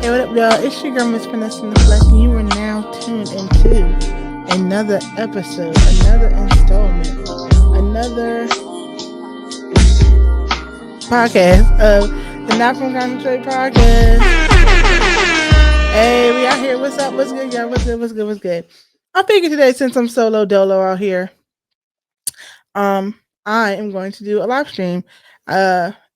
Hey, what up, y'all? It's your girl, Miss Finesse in the Flesh, and you are now tuned into another episode, another installment, another podcast of the Not From Concentrate podcast. Hey, we out here. What's up? What's good, y'all? What's good? What's good? What's good? I figured today, since I'm solo dolo out here, I am going to do a live stream.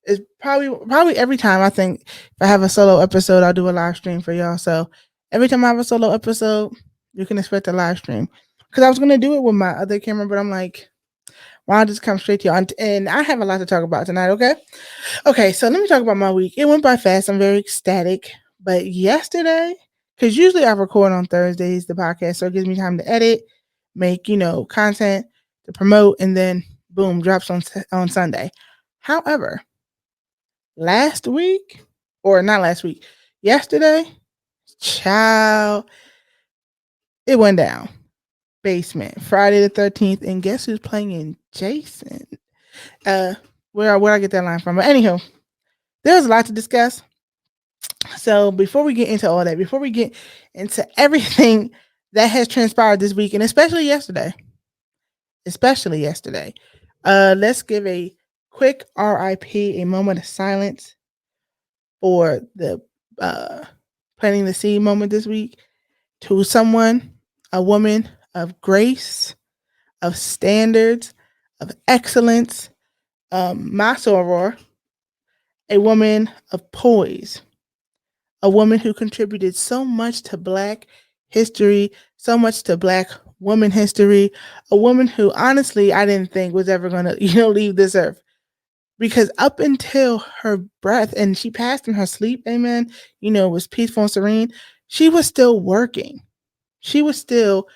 It's probably every time I think if I have a solo episode, I'll do a live stream for y'all. So every time I have a solo episode, you can expect a live stream. Because I was gonna do it with my other camera, but I'm like, why not just come straight to y'all? And I have a lot to talk about tonight. Okay. So let me talk about my week. It went by fast. I'm very ecstatic. But yesterday, because usually I record on Thursdays the podcast, so it gives me time to edit, make content to promote, and then boom, drops on Sunday. However, last week, or not last week, yesterday, child, it went down. Basement, Friday the 13th, and guess who's playing in Jason? Where I get that line from? But anyhow, there's a lot to discuss. So before we get into all that, before we get into everything that has transpired this week, and especially yesterday, let's give a quick R.I.P, a moment of silence for the planting the seed moment this week to someone, a woman of grace, of standards, of excellence, my soror, a woman of poise, a woman who contributed so much to Black history, so much to Black woman history, a woman who honestly I didn't think was ever going to, leave this earth. Because up until her breath, and she passed in her sleep, amen, was peaceful and serene, she was still working. She was still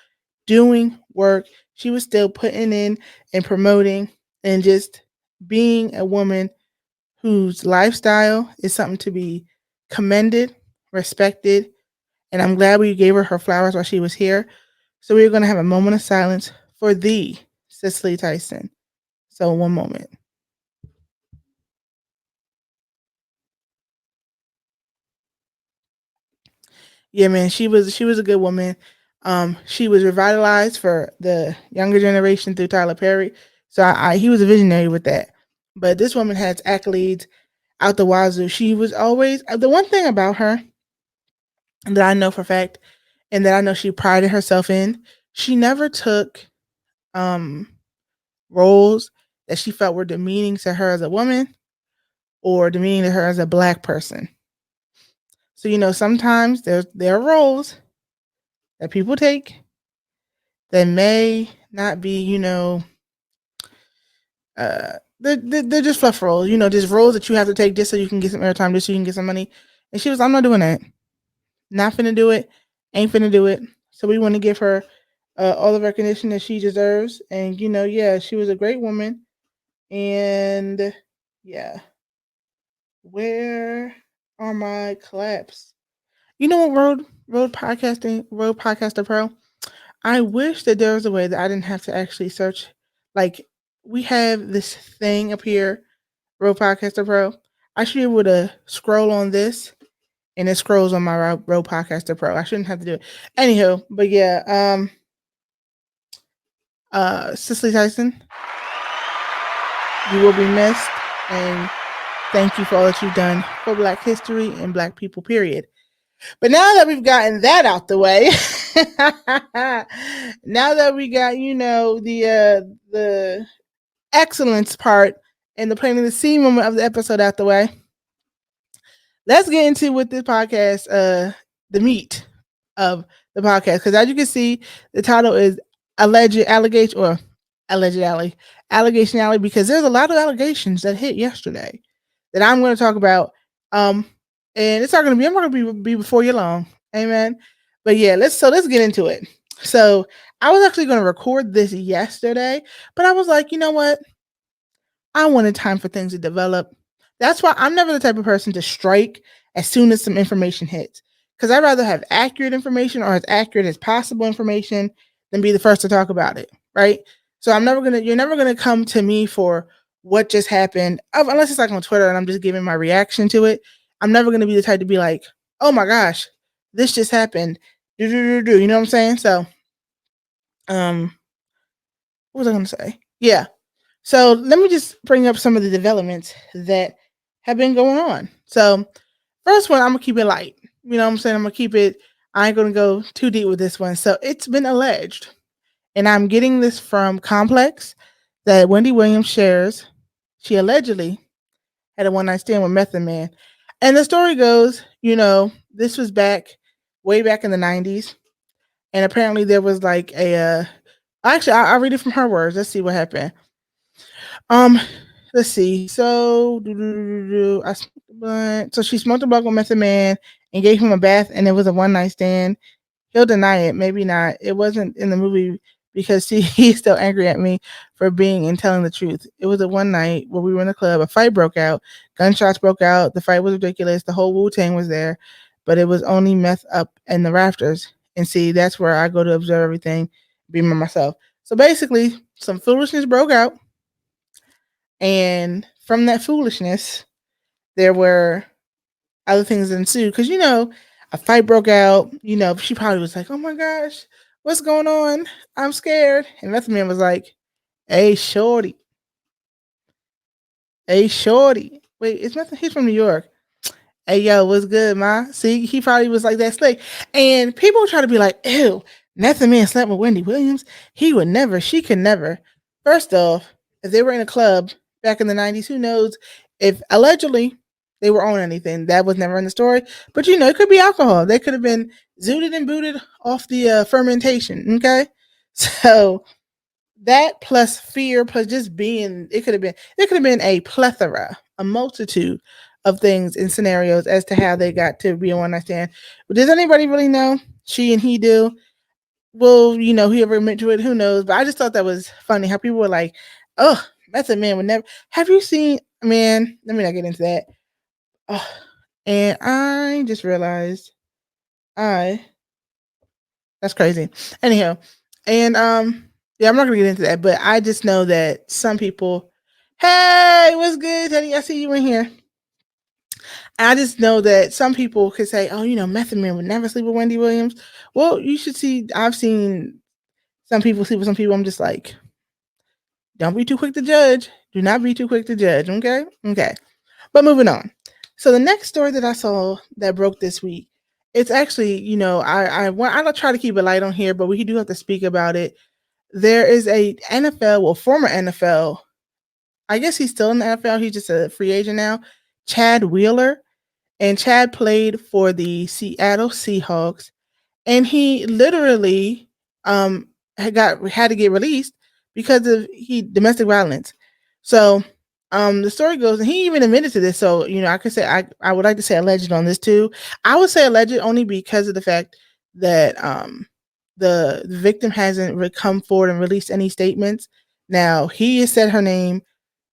doing work. She was still putting in and promoting and just being a woman whose lifestyle is something to be commended, respected, and I'm glad we gave her flowers while she was here. So we're going to have a moment of silence for the CICELY TYSON. So one moment. Yeah, man, she was a good woman. She was revitalized for the younger generation through Tyler Perry. So he was a visionary with that. But this woman has accolades out the wazoo. She was always the one thing about her that I know for a fact, and that I know she prided herself in. She never took roles that she felt were demeaning to her as a woman or demeaning to her as a Black person. So sometimes there are roles that people take that may not be, they're just fluff roles, just roles that you have to take just so you can get some airtime, just so you can get some money. And she was, I'm not doing that. Not finna do it. Ain't finna do it. So we want to give her all the recognition that she deserves. And, yeah, she was a great woman. And, yeah. Where are my claps? You know what, Road Podcaster Pro? I wish that there was a way that I didn't have to actually search. Like, we have this thing up here, Road Podcaster Pro. I should be able to scroll on this, and it scrolls on my Road Podcaster Pro. I shouldn't have to do it. Anywho, but yeah, CICELY TYSON, you will be missed, and thank you for all that you've done for Black history and Black people, period. But now that we've gotten that out the way, now that we got, the excellence part and the planting the scene moment of the episode out the way, let's get into with this podcast, the meat of the podcast. Because as you can see, the title is Allegation Alley, because there's a lot of allegations that hit yesterday that I'm going to talk about. And I'm not going to be before you long. Amen. But yeah, let's get into it. So I was actually going to record this yesterday, but I was like, you know what? I wanted time for things to develop. That's why I'm never the type of person to strike as soon as some information hits. Because I'd rather have accurate information, or as accurate as possible information, than be the first to talk about it. Right. So you're never going to come to me for what just happened, unless it's like on Twitter and I'm just giving my reaction to it. I'm never going to be the type to be like, oh my gosh, this just happened. You know what I'm saying? So, um, what was I going to say? Yeah. So let me just bring up some of the developments that have been going on. So, first one, I'm gonna keep it light. You know what I'm saying? I'm gonna keep it. I ain't gonna go too deep with this one. So it's been alleged, and I'm getting this from Complex, that Wendy Williams shares. She allegedly had a one night stand with Method Man, and the story goes, this was way back in the '90s, and apparently there was like a. Actually, I'll read it from her words. Let's see what happened. Um, let's see. So, I smoked a blunt. So she smoked a blunt with Method Man and gave him a bath, and it was a one night stand. He'll deny it, maybe not. It wasn't in the movie because he's still angry at me for being and telling the truth. It was a one night where we were in the club. A fight broke out. Gunshots broke out. The fight was ridiculous. The whole Wu Tang was there, but it was only meth up in the rafters. And see, that's where I go to observe everything, be myself. So basically, some foolishness broke out, and from that foolishness, there were other things that ensued. Because, a fight broke out. She probably was like, oh my gosh, what's going on? I'm scared. And Method Man was like, hey, shorty. Hey, shorty. Wait, it's Method. He's from New York. Hey, yo, what's good, ma? See, he probably was like that slick. And people try to be like, ew, Method Man slept with Wendy Williams. He would never. She could never. First off, if they were in a club back in the '90s, who knows if allegedly they were on anything? That was never in the story. But it could be alcohol. They could have been zooted and booted off the fermentation. Okay, so that plus fear plus just being, it could have been a plethora, a multitude of things and scenarios as to how they got to be on one night stand. But does anybody really know? She and he do. Well, whoever admit to it, who knows? But I just thought that was funny how people were like, "Oh, Method Man would never." Have you seen? Man, let me not get into that. Oh, and I just realized I that's crazy. Anyhow, and yeah, I'm not gonna get into that, but I just know that some people, hey, what's good, Teddy? I see you in here. I just know that some people could say, oh, Method Man would never sleep with Wendy Williams. Well, you should see. I've seen some people sleep with some people. I'm just like, don't be too quick to judge. Do not be too quick to judge. Okay, okay. But moving on. So the next story that I saw that broke this week, it's actually, I don't try to keep it light on here, but we do have to speak about it. There is a NFL, well, former NFL. I guess he's still in the NFL. He's just a free agent now. Chad Wheeler, and Chad played for the Seattle Seahawks, and he literally had to get released because of domestic violence. So the story goes, and he even admitted to this. So I could say I would like to say alleged on this too. I would say alleged only because of the fact that the victim hasn't come forward and released any statements. Now he has said her name.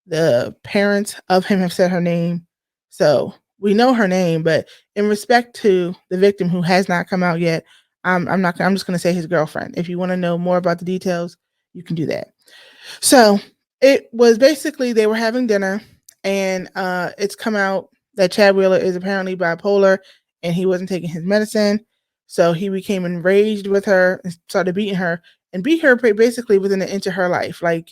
The parents of him have said her name, so we know her name. But in respect to the victim who has not come out yet, I'm not. I'm just going to say his girlfriend. If you want to know more about the details, you can do that. So it was basically they were having dinner, and it's come out that Chad Wheeler is apparently bipolar, and he wasn't taking his medicine. So he became enraged with her and started beating her, and beat her basically within an inch of her life, like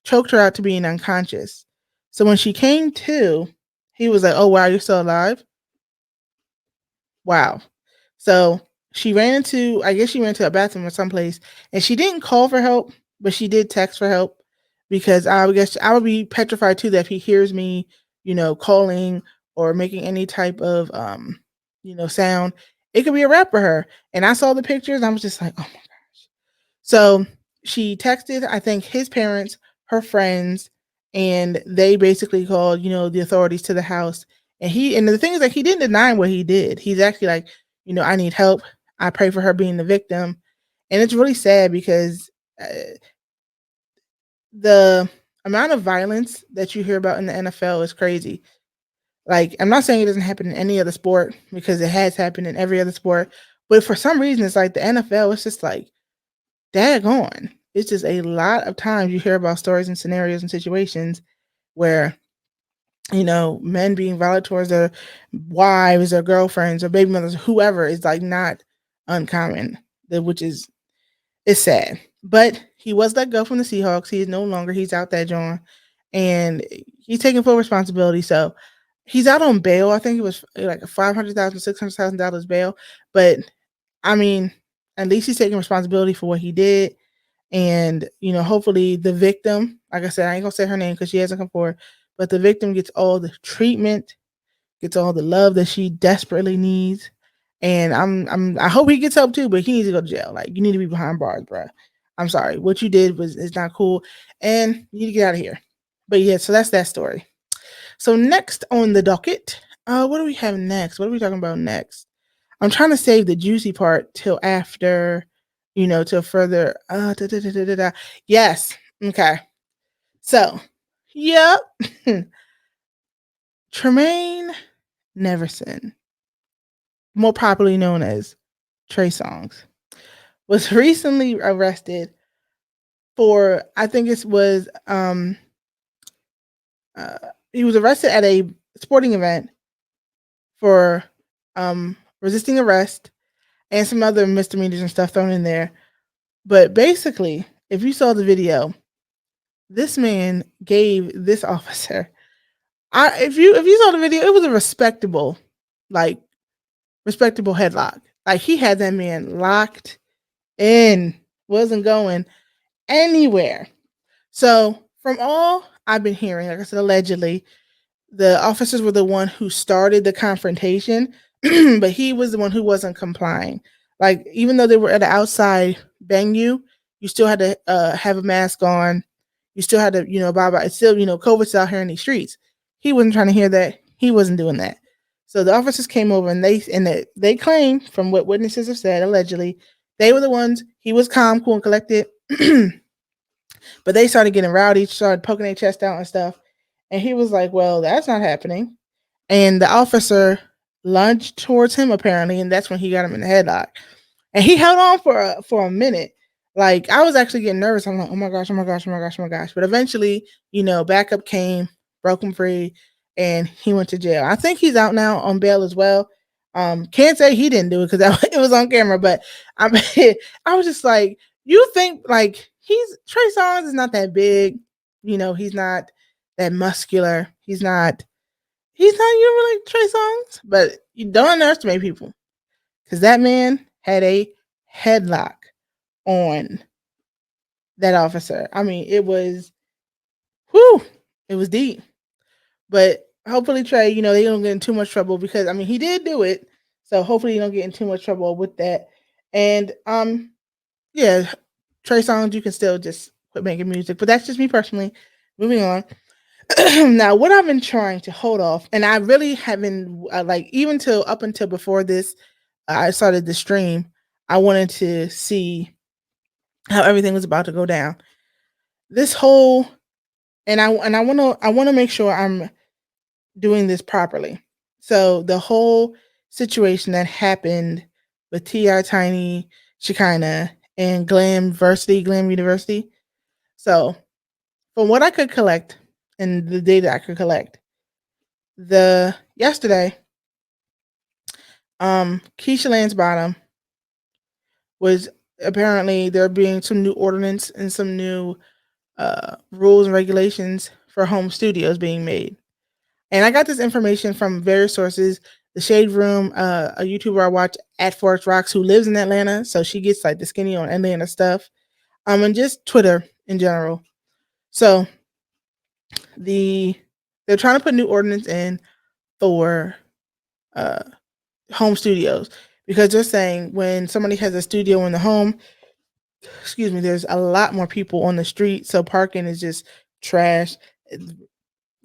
choked her out to being unconscious. So when she came to, he was like, "Oh wow, you're still alive? Wow." So I guess she ran to a bathroom or someplace, and she didn't call for help, but she did text for help, because I guess I would be petrified too that if he hears me, calling or making any type of sound, it could be a wrap for her. And I saw the pictures, I was just like, oh my gosh. So she texted, I think, his parents, her friends, and they basically called, the authorities to the house. And the thing is, like, he didn't deny what he did. He's actually like, I need help. I pray for her being the victim. And it's really sad because the amount of violence that you hear about in the NFL is crazy. Like, I'm not saying it doesn't happen in any other sport, because it has happened in every other sport. But for some reason, it's like the NFL, it's just like, daggone. It's just a lot of times you hear about stories and scenarios and situations where Men being violent towards their wives or girlfriends or baby mothers, whoever, is like not uncommon, which is it's sad. But he was let go from the Seahawks. He is no longer. He's out that John, and he's taking full responsibility. So he's out on bail. I think it was like $500,000, $600,000 bail. But I mean, at least he's taking responsibility for what he did. And hopefully the victim, like I said, I ain't gonna say her name because she hasn't come forward, but the victim gets all the treatment, gets all the love that she desperately needs. And I hope he gets help too, but he needs to go to jail. Like, you need to be behind bars, bro. I'm sorry. What you did is not cool, and you need to get out of here. But yeah, so that's that story. So next on the docket, what do we have next? What are we talking about next? I'm trying to save the juicy part till after, till further. Yes. Okay. So, yep. Tremaine Neverson, more popularly known as Trey Songz, was recently arrested for, I think it was, he was arrested at a sporting event for resisting arrest and some other misdemeanors and stuff thrown in there. But basically, if you saw the video, this man gave this officer, if you saw the video, it was a respectable headlock. Like, he had that man locked in, wasn't going anywhere. So from all I've been hearing, like I said, allegedly, the officers were the one who started the confrontation, but he was the one who wasn't complying. Like, even though they were at an outside venue, you still had to have a mask on. You still had to, abide by. It's still, COVID's out here in these streets. He wasn't trying to hear that. He wasn't doing that. So the officers came over and they claim, from what witnesses have said, allegedly, they were the ones. He was calm, cool, and collected, but they started getting rowdy, started poking their chest out and stuff. And he was like, "Well, that's not happening." And the officer lunged towards him, apparently, and that's when he got him in the headlock. And he held on for a minute. Like, I was actually getting nervous. I'm like, "Oh my gosh, oh my gosh, oh my gosh, oh my gosh!" But eventually, backup came, broke him free, and he went to jail. I think he's out now on bail as well. Can't say he didn't do it because it was on camera, but I was just like, you think, like, Trey Songz is not that big, he's not that muscular, he's not really Trey Songz, but you don't underestimate people, because that man had a headlock on that officer. I mean, it was deep. But hopefully Trey, they don't get in too much trouble, because I mean, he did do it. So hopefully you don't get in too much trouble with that. And yeah, Trey Songz, you can still just quit making music. But that's just me personally. Moving on. Now, what I've been trying to hold off, and I really haven't, even up until before this, I started the stream, I wanted to see how everything was about to go down. This whole, and I want to make sure I'm doing this properly. So the whole situation that happened with T.I., Tiny, Shekinah, and Glam University. So from what I could collect and the data I could collect, yesterday, Keisha Lansbottom was, apparently there being some new ordinance and some new rules and regulations for home studios being made. And I got this information from various sources. The Shade Room, a YouTuber I watch, at Forest Rocks, who lives in Atlanta, so she gets like the skinny on Atlanta stuff, and just Twitter in general. So they're trying to put new ordinance in for home studios, because they're saying when somebody has a studio in the home, there's a lot more people on the street, so parking is just trash. It's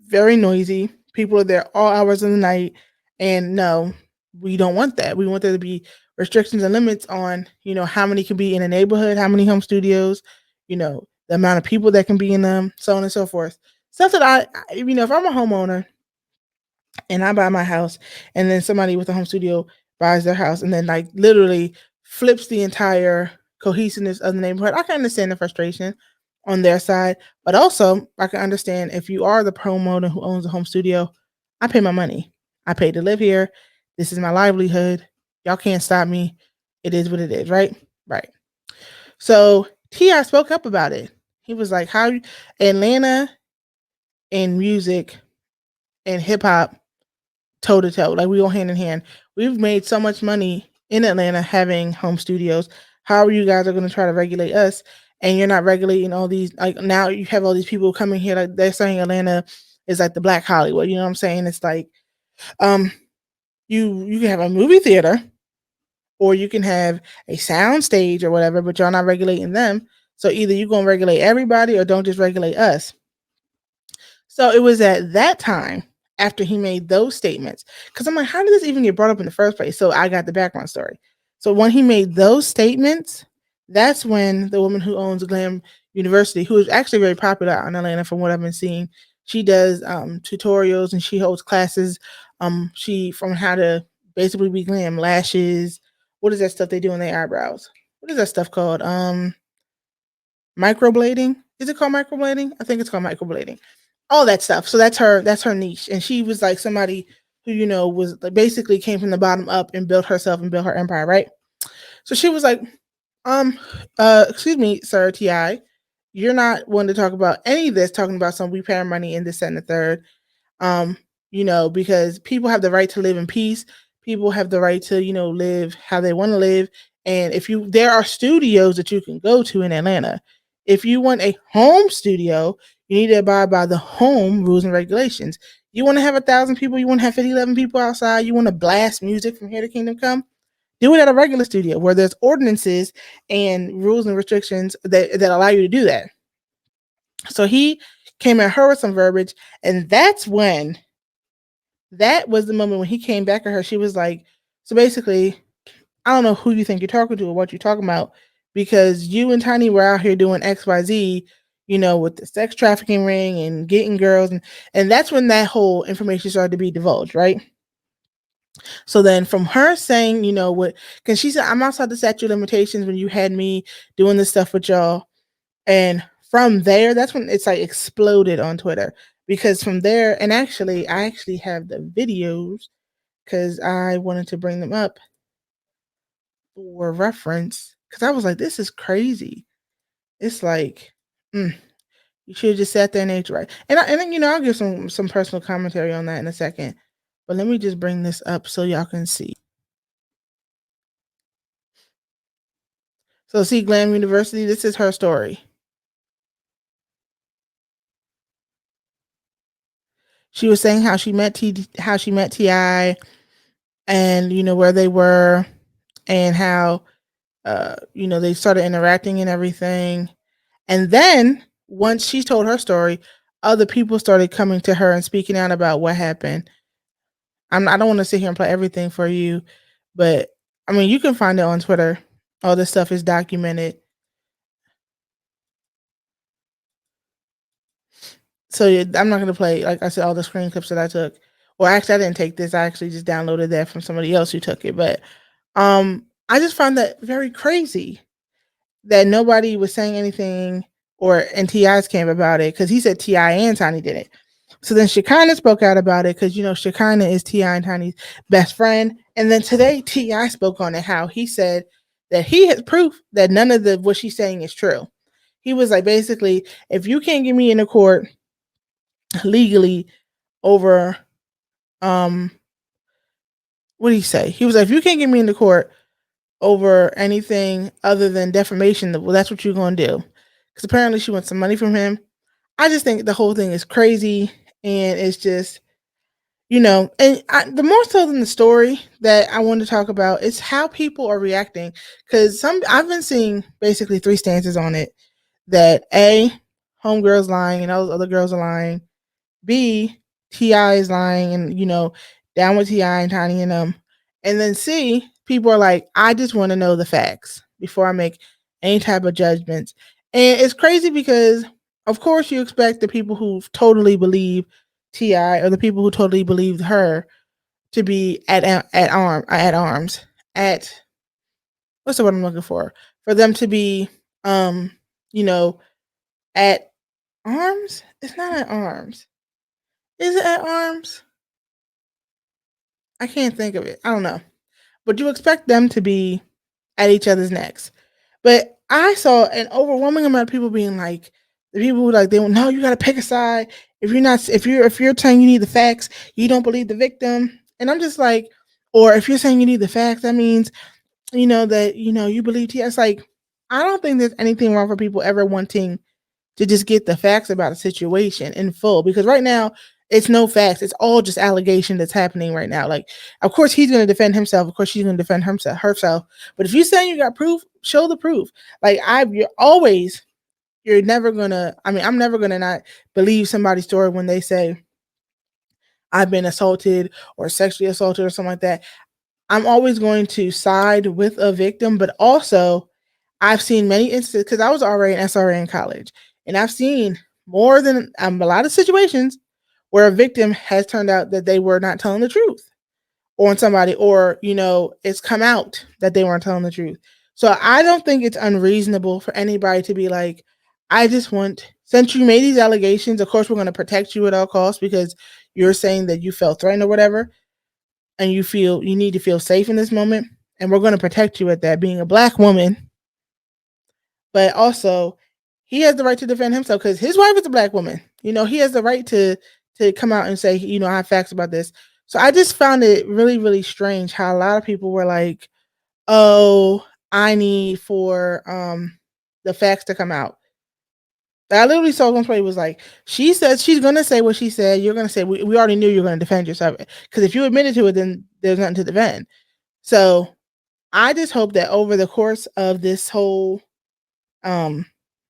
very noisy. People are there all hours of the night, and no, we don't want that. We want there to be restrictions and limits on, how many can be in a neighborhood, how many home studios, the amount of people that can be in them, so on and so forth. Stuff that if I'm a homeowner and I buy my house, and then somebody with a home studio buys their house, and then like literally flips the entire cohesiveness of the neighborhood, I can understand the frustration. on their side. But also, I can understand if you are the promoter who owns a home studio, I pay my money. I pay to live here. This is my livelihood. Y'all can't stop me. It is what it is, right? Right. So T.I. spoke up about it. He was like, how Atlanta and music and hip hop toe to toe. Like we go hand in hand. We've made so much money in Atlanta having home studios. How are you guys are going to try to regulate us? And you're not regulating all these. Like now you have all these people coming here. Like they're saying Atlanta is like the Black Hollywood. You know what I'm saying? It's like, um, you can have a movie theater, or you can have a sound stage or whatever, but y'all not regulating them. So either you're gonna regulate everybody or don't just regulate us. So it was at that time after he made those statements, because I'm like, how did this even get brought up in the first place? So I got the background story. So when he made those statements, that's when the woman who owns Glam University, who is actually very popular in Atlanta from what I've been seeing, she does tutorials and she holds classes. She from how to basically be glam, lashes. What is that stuff they do on their eyebrows? What is that stuff called? Microblading. Is it called microblading? I think it's called microblading, all that stuff. So that's her niche. And she was like somebody who, was like basically came from the bottom up and built herself and built her empire, right? So she was like, excuse me, sir, Ti, you're not one to talk about any of this, talking about some we pay our money in this and the third. um because people have the right to live in peace. People have the right to live how they want to live. And if you there are studios that you can go to in Atlanta. If you want a home studio, you need to abide by the home rules and regulations. You want to have 1,000 people, you want to have 50, 11 people outside, you want to blast music from here to Kingdom Come, do it at a regular studio where there's ordinances and rules and restrictions that allow you to do that. So he came at her with some verbiage, and that was the moment when he came back at her. She was like, so basically, I don't know who you think you're talking to or what you're talking about, because you and Tiny were out here doing XYZ, with the sex trafficking ring and getting girls. And that's when that whole information started to be divulged, right? So then from her saying, what, because she said, I'm outside the statute of limitations when you had me doing this stuff with y'all. And from there, that's when it's like exploded on Twitter. Because from there, and actually, I actually have the videos because I wanted to bring them up for reference. Because I was like, this is crazy. It's like, you should have just sat there and ate right. And then, I'll give some personal commentary on that in a second. But let me just bring this up so y'all can see. So see, Glam University, this is her story. She was saying how she met Ti, and where they were, and how they started interacting and everything. And then once she told her story, other people started coming to her and speaking out about what happened. I don't want to sit here and play everything for you, but I mean, you can find it on Twitter. All this stuff is documented. So I'm not going to play, like I said, all the screen clips that I took. Or actually, I didn't take this. I actually just downloaded that from somebody else who took it. But I just found that very crazy that nobody was saying anything, and T.I.'s came about it, because he said T.I. and Tiny did it. So then Shekinah spoke out about it, because Shekinah is T.I. and Tiny's best friend. And then today T.I. spoke on it, how he said that he has proof that none of what she's saying is true. He was like, basically, if you can't get me into court legally over what did he say? He was like, if you can't get me into court over anything other than defamation, well, that's what you're going to do. Because apparently she wants some money from him. I just think the whole thing is crazy. And it's just, the more so than the story that I want to talk about is how people are reacting. Because I've been seeing basically three stances on it. That A, homegirl's lying and all those other girls are lying. B, T.I. is lying and, down with T.I. and Tiny and them. And then C, people are like, I just want to know the facts before I make any type of judgments. And it's crazy because, of course, you expect the people who totally believe T.I. or the people who totally believed her to be at what's the word I'm looking for? For them to be, you know, at arms. It's not at arms. Is it at arms? I can't think of it. I don't know. But you expect them to be at each other's necks. But I saw an overwhelming amount of people being like, the people who like, they went, no, you got to pick a side. If you're saying you need the facts, you don't believe the victim. And I'm just like, or if you're saying you need the facts, that means, that, you believe It's like, I don't think there's anything wrong for people ever wanting to just get the facts about a situation in full, because right now it's no facts. It's all just allegation that's happening right now. Like, of course he's going to defend himself. Of course she's going to defend herself. But if you're saying you got proof, show the proof. Like you're never gonna. I mean, I'm never gonna not believe somebody's story when they say I've been assaulted or sexually assaulted or something like that. I'm always going to side with a victim, but also I've seen many instances, because I was already an SRA in college, and I've seen more than a lot of situations where a victim has turned out that they were not telling the truth on somebody, or it's come out that they weren't telling the truth. So I don't think it's unreasonable for anybody to be like, I just want, since you made these allegations, of course we're going to protect you at all costs because you're saying that you felt threatened or whatever, and you feel you need to feel safe in this moment, and we're going to protect you at that, being a black woman. But also, he has the right to defend himself because his wife is a black woman. He has the right to come out and say, I have facts about this. So I just found it really, really strange how a lot of people were like, oh, I need for the facts to come out. I literally saw one play was like, she says she's gonna say what she said. You're gonna say we already knew you're gonna defend yourself, because if you admitted to it, then there's nothing to defend. So I just hope that over the course of this whole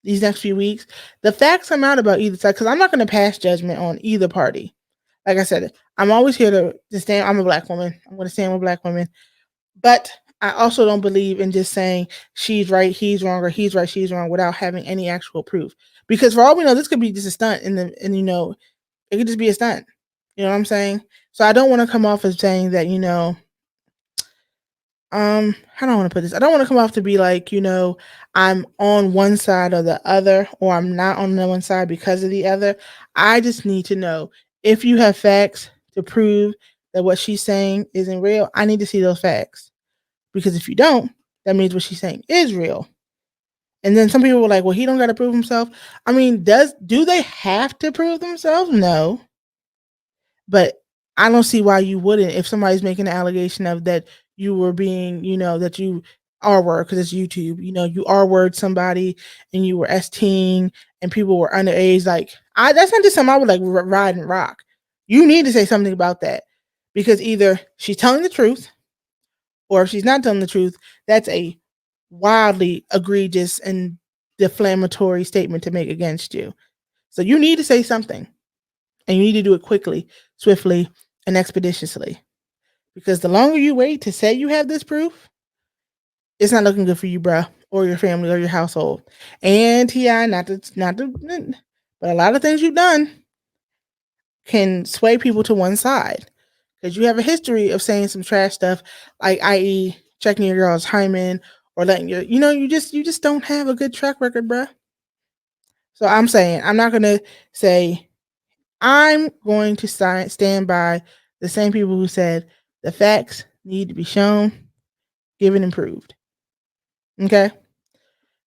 these next few weeks, the facts come out about either side, because I'm not gonna pass judgment on either party. Like I said, I'm always here to stand. I'm a black woman. I'm gonna stand with black women. But I also don't believe in just saying she's right, he's wrong, or he's right, she's wrong without having any actual proof. Because for all we know, this could be just a stunt, and it could just be a stunt. You know what I'm saying? So I don't want to come off as saying that, how do I want to put this? I don't want to come off to be like, I'm on one side or the other, or I'm not on the one side because of the other. I just need to know, if you have facts to prove that what she's saying isn't real, I need to see those facts. Because if you don't, that means what she's saying is real. And then some people were like, well, he don't got to prove himself. I mean, do they have to prove themselves? No. But I don't see why you wouldn't, if somebody's making an allegation of that you were being, that you R word, because it's YouTube, you R word somebody and you were STing and people were underage. Like, that's not just something I would like ride and rock. You need to say something about that, because either she's telling the truth, or if she's not telling the truth, that's a wildly egregious and defamatory statement to make against you. So you need to say something, and you need to do it quickly, swiftly, and expeditiously. Because the longer you wait to say you have this proof, it's not looking good for you, bruh, or your family, or your household. And T.I., but a lot of things you've done can sway people to one side, because you have a history of saying some trash stuff, like i.e. checking your girl's hymen, or letting you just don't have a good track record, bruh. So I'm saying, I'm not gonna say, I'm going to stand by the same people who said the facts need to be shown, given, and proved. Okay?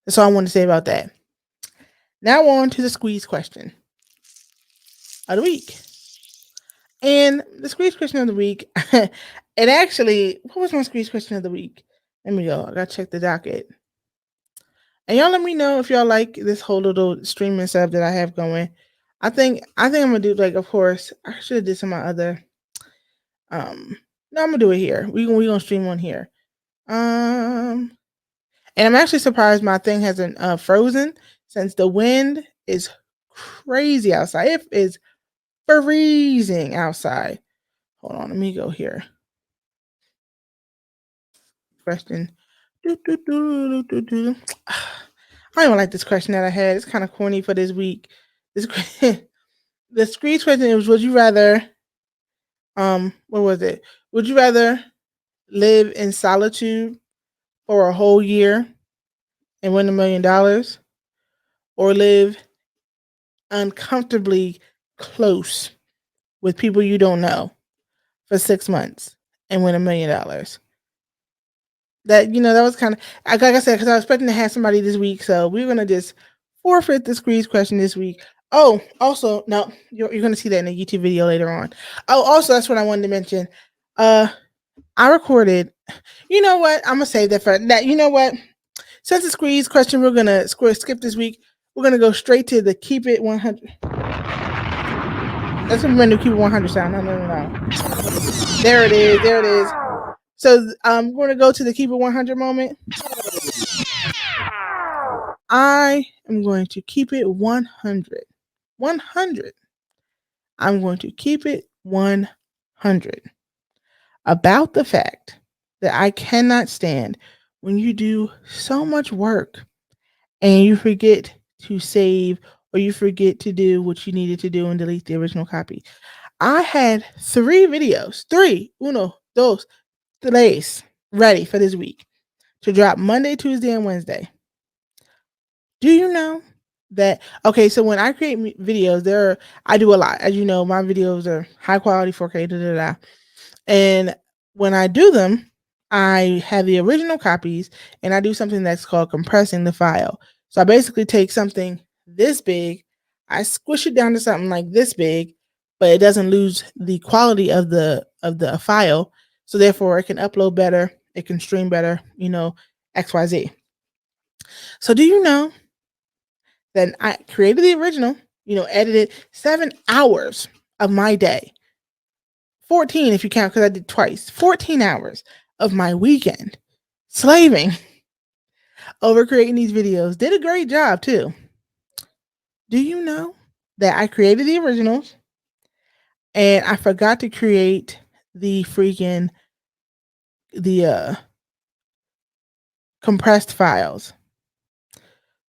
That's all I want to say about that. Now on to the squeeze question of the week. And the squeeze question of the week, it actually, what was my squeeze question of the week? Let me go. I gotta check the docket. And y'all let me know if y'all like this whole little streaming setup that I have going. I think I'm gonna do, like, of course, I should have did some of my other. No, I'm gonna do it here. We gonna stream on here. And I'm actually surprised my thing hasn't frozen, since the wind is crazy outside. It is freezing outside. Hold on, let me go here. Question. I don't even like this question that I had. It's kind of corny for this week. The screen question was, would you rather, what was it? Would you rather live in solitude for a whole year and win $1 million, or live uncomfortably close with people you don't know for 6 months and win $1 million. That that was kind of like I said, because I was expecting to have somebody this week, so we're gonna just forfeit the squeeze question this week. Oh, also, no, you're gonna see that in a YouTube video later on. Oh, also, that's what I wanted to mention. I recorded. You know what? I'm gonna save that for that. You know what? Since the squeeze question, we're gonna skip this week. We're gonna go straight to the keep it 100. That's my new keep it 100 sound. No. There it is. There it is. So we're gonna go to the keep it 100 moment. I am going to keep it 100. 100. I'm going to keep it 100 about the fact that I cannot stand when you do so much work and you forget to save or you forget to do what you needed to do and delete the original copy. I had 3 videos, 2, 3, ready for this week to drop Monday, Tuesday, and Wednesday. Do you know that? Okay, so when I create videos, I do a lot. As you know, my videos are high quality 4K, and when I do them, I have the original copies and I do something that's called compressing the file. So I basically take something this big, I squish it down to something like this big, but it doesn't lose the quality of the file. So therefore it can upload better, it can stream better, XYZ. So do you know that I created the original, edited 7 hours of my day. 14 if you count, because I did twice. 14 hours of my weekend slaving over creating these videos. Did a great job too. Do you know that I created the originals and I forgot to create the compressed files?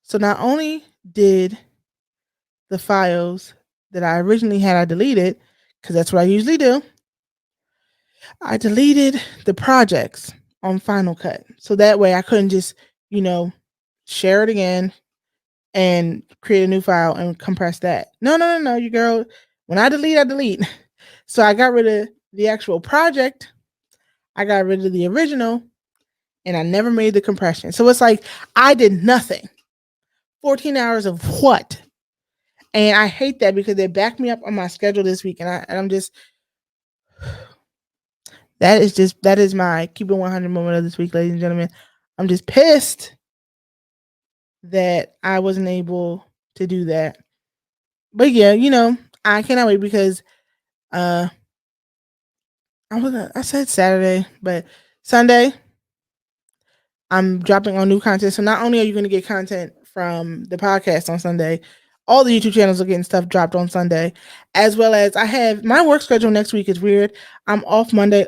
So not only did the files that I originally had I deleted, because that's what I usually do, I deleted the projects on Final Cut. So that way I couldn't just, share it again and create a new file and compress that. No, you girl. When I delete, I delete. So I got rid of the actual project. I got rid of the original and I never made the compression. So it's like I did nothing. 14 hours of what? And I hate that because they backed me up on my schedule this week. And I'm just, that is my keep it 100 moment of this week, ladies and gentlemen. I'm just pissed that I wasn't able to do that. But yeah, I cannot wait because I said Saturday, but Sunday I'm dropping on new content. So not only are you going to get content from the podcast on Sunday, all the YouTube channels are getting stuff dropped on Sunday, as well as I have my work schedule next week is weird. I'm off Monday,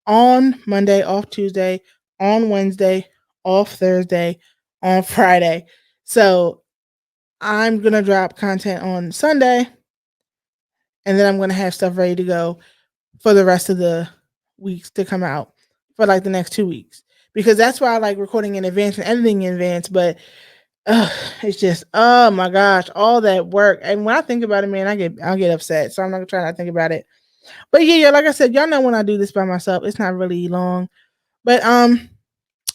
off Tuesday, on Wednesday, off Thursday, on Friday. So I'm going to drop content on Sunday, and then I'm going to have stuff ready to go for the rest of the weeks to come out for like the next 2 weeks. Because that's why I like recording in advance and editing in advance. But it's just, oh my gosh, all that work. And when I think about it, man, I'll get upset. So I'm not going to try not to think about it. But yeah, like I said, y'all know when I do this by myself, it's not really long. But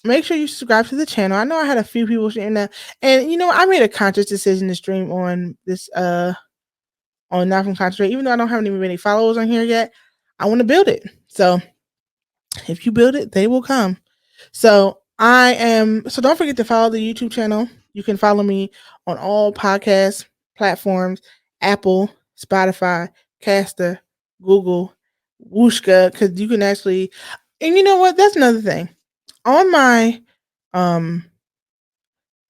make sure you subscribe to the channel. I know I had a few people sharing that. And I made a conscious decision to stream on this on Not From Concentrate. Even though I don't have any followers on here yet, I want to build it. So if you build it, they will come. So don't forget to follow the YouTube channel. You can follow me on all podcast platforms, Apple, Spotify, Caster, Google, Wooshka, because you can actually, and you know what? That's another thing. On my on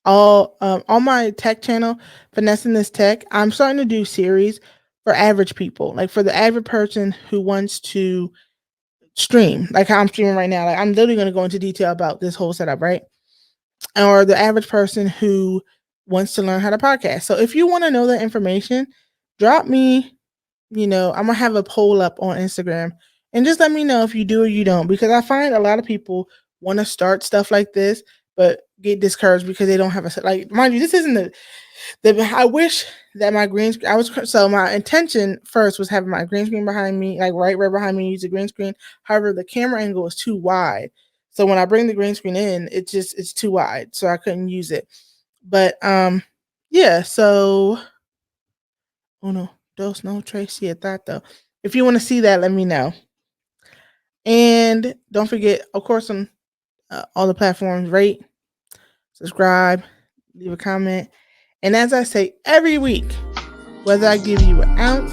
my tech channel, Finessing This Tech, I'm starting to do series for average people, like for the average person who wants to stream, like how I'm streaming right now. Like I'm literally going to go into detail about this whole setup, right? Or the average person who wants to learn how to podcast. So if you want to know that information, drop me, I'm going to have a poll up on Instagram and just let me know if you do or you don't, because I find a lot of people want to start stuff like this, but get discouraged because they don't have a, like, mind you, this isn't the I wish that my green screen, so my intention first was having my green screen behind me, like right behind me, use the green screen. However, the camera angle is too wide. So when I bring the green screen in, it's too wide. So I couldn't use it. But yeah, so uno, dos, no, tres, siete. If you want to see that, let me know. And don't forget, of course, on all the platforms, rate, subscribe, leave a comment. And as I say every week, whether I give you an ounce,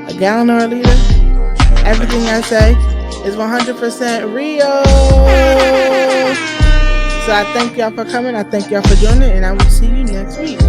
a gallon, or a liter, everything I say is 100% real. So I thank y'all for coming. I thank y'all for joining, and I will see you next week.